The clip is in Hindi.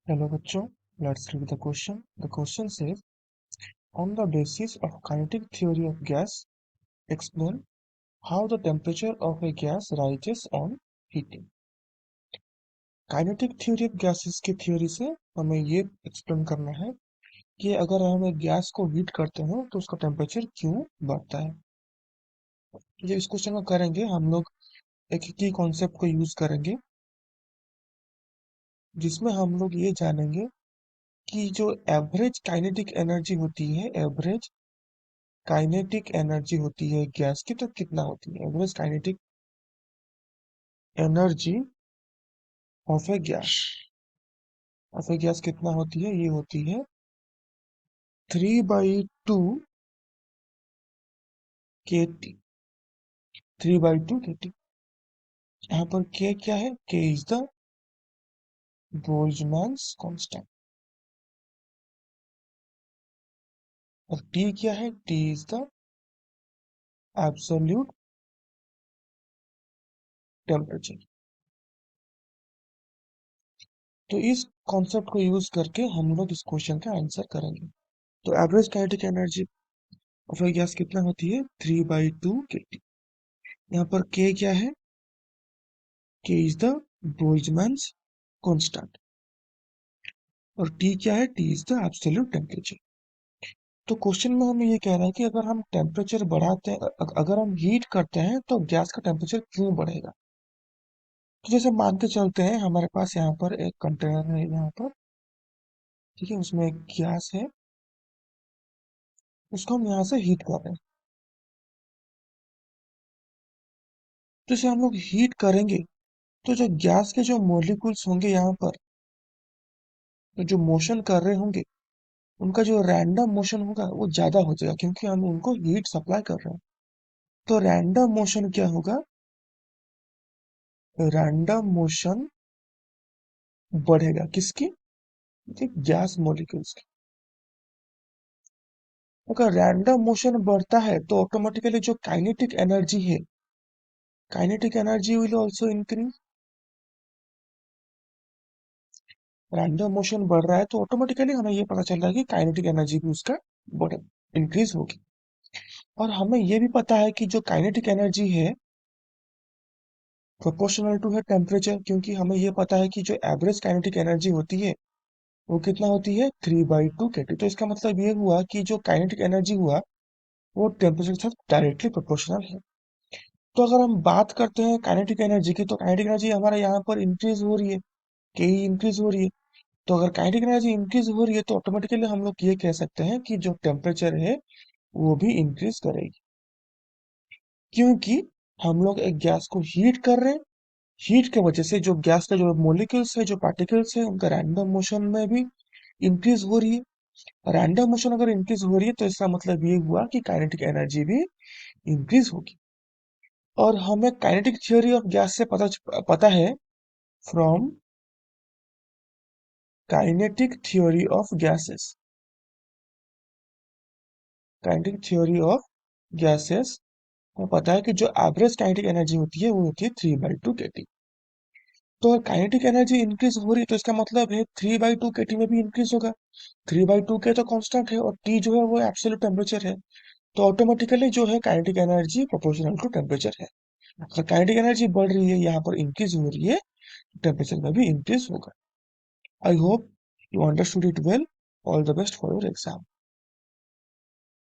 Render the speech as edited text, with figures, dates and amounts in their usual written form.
Hello बच्चों, let's read the question. The question says, on the basis of kinetic theory of gas, explain how the temperature of a gas rises on heating. Kinetic theory of gases की थ्योरी से हमें ये एक्सप्लेन करना है कि अगर हम एक गैस को हीट करते हैं तो उसका टेम्परेचर क्यों बढ़ता है। जो इस क्वेश्चन को करेंगे हम लोग एक की कॉन्सेप्ट को यूज करेंगे जिसमें हम लोग ये जानेंगे कि जो एवरेज काइनेटिक एनर्जी होती है एवरेज काइनेटिक एनर्जी होती है गैस की तो कितना होती है average kinetic energy of A gas कितना होती है ये होती है 3/2 kT 3/2 kT। यहाँ पर k क्या है k इज द बोल्ट्जमैन्स कांस्टेंट और T क्या है T is the absolute temperature. तो इस कॉन्सेप्ट को यूज करके हम लोग इस क्वेश्चन का आंसर करेंगे। तो average kinetic energy of A gas कितना होती है 3/2 kT। यहाँ पर k क्या है k इज द बोल्ट्जमैन्स कांस्टेंट और T क्या है T is the absolute temperature. तो क्वेश्चन में हमें ये कह रहा है कि अगर हम टेम्परेचर बढ़ाते हैं अगर हम हीट करते हैं तो गैस का टेम्परेचर क्यों बढ़ेगा। तो जैसे मान के चलते हैं हमारे पास यहाँ पर एक कंटेनर है यहाँ पर, ठीक है, उसमें एक गैस है, उसको हम यहाँ से हीट कर रहे हैं। तो जैसे हम लोग हीट करेंगे तो जो गैस के जो मोलिक्यूल्स होंगे यहाँ पर तो जो मोशन कर रहे होंगे उनका जो रैंडम मोशन होगा वो ज्यादा हो जाएगा क्योंकि हम उनको हीट सप्लाई कर रहे हैं। तो रैंडम मोशन क्या होगा रैंडम मोशन बढ़ेगा किसकी गैस मॉलिक्यूल्स की। अगर रैंडम मोशन बढ़ता है तो ऑटोमेटिकली जो काइनेटिक एनर्जी है kinetic energy will also increase. Random motion बढ़ रहा है तो ऑटोमेटिकली हमें ये पता चल रहा है कि काइनेटिक एनर्जी भी उसका बढ़ इंक्रीज होगी। और हमें ये भी पता है कि जो काइनेटिक एनर्जी है प्रोपोर्शनल टू है टेम्परेचर, क्योंकि हमें ये पता है कि जो एवरेज काइनेटिक एनर्जी होती है वो कितना होती है 3/2 kT। तो इसका मतलब ये हुआ कि जो काइनेटिक एनर्जी हुआ वो टेम्परेचर के साथ डायरेक्टली प्रोपोर्शनल है। तो अगर हम बात करते हैं काइनेटिक एनर्जी की तो काइनेटिक एनर्जी हमारे यहाँ पर इंक्रीज हो रही है के इंक्रीज हो रही है। तो अगर काइनेटिक एनर्जी इंक्रीज हो रही है तो ऑटोमेटिकली हम लोग ये कह सकते हैं कि जो टेम्परेचर है वो भी इंक्रीज करेगी, क्योंकि हम लोग एक गैस को हीट कर रहे हैं। हीट के वजह से जो गैस का जो मोलिक्यूल्स है जो पार्टिकल्स है उनका रैंडम मोशन में भी इंक्रीज हो रही है। रैंडम मोशन अगर इंक्रीज हो रही है तो इसका मतलब ये हुआ कि काइनेटिक एनर्जी भी इंक्रीज होगी। और हमें काइनेटिक थ्योरी ऑफ गैस से पता है from kinetic theory of gases. Kinetic theory of gases हमें पता है कि जो एवरेज काइनेटिक एनर्जी होती है वो होती है 3/2 kT। तो अगर काइनेटिक एनर्जी इंक्रीज हो रही है तो इसका मतलब है 3/2 kT में भी इंक्रीज होगा। 3/2 के तो कांस्टेंट है और T जो है वो एब्सोल्यूट टेम्परेचर है। तो ऑटोमेटिकली जो है kinetic energy proportional to temperature है। अगर काइनेटिक एनर्जी बढ़ रही है यहाँ पर इंक्रीज हो रही है टेम्परेचर में भी इंक्रीज होगा। I hope you understood it well. All the best for your exam.